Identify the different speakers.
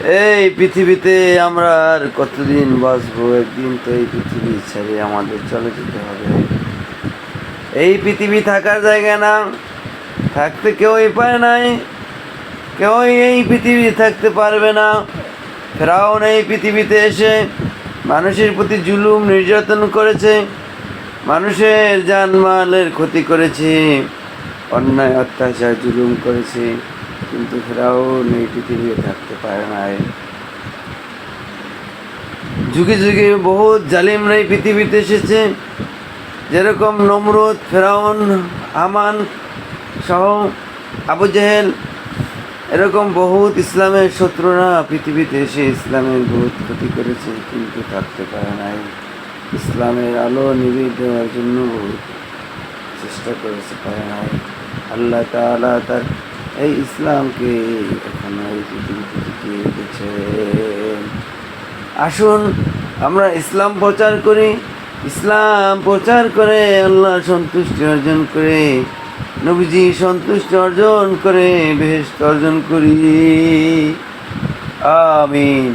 Speaker 1: এই পৃথিবীতে আমরা আর কতদিন বাঁচবো? একদিন তো এই পৃথিবী ছেড়ে আমাদের চলে যেতে হবে। এই পৃথিবী থাকার জায়গা না, থাকতে কেউই পারে নাই, কেউই এই পৃথিবী থাকতে পারবে না। ফেরাউন এই পৃথিবীতে এসে মানুষের প্রতি জুলুম নির্যাতন করেছে, মানুষের জানমালের ক্ষতি করেছে, অন্যায় অত্যাচার জুলুম করেছে, কিন্তু ফেরাউন এই পৃথিবীতে থাকতে পারে নাই। যুগে যুগে বহুত জালিমরা এই পৃথিবীতে এসেছে, যেরকম নমরুদ, ফেরাউন, হামান সহ আবু জেহেল, এরকম বহুত ইসলামের শত্রুরা পৃথিবীতে এসে ইসলামের বহুত ক্ষতি করেছে, কিন্তু থাকতে পারে নাই। ইসলামের আলো নিভিয়ে দেওয়ার জন্য বহুত চেষ্টা করেছে, পারে নাই। আল্লাহ তাআলা তার এই ইসলামকে এখনো এই পৃথিবীতে টিকিয়ে রেখেছে। আসুন আমরা ইসলাম প্রচার করি, ইসলাম প্রচার করে আল্লাহ সন্তুষ্টি অর্জন করে, নবীজি সন্তুষ্টি অর্জন করে বেহেশত অর্জন করি। আমিন।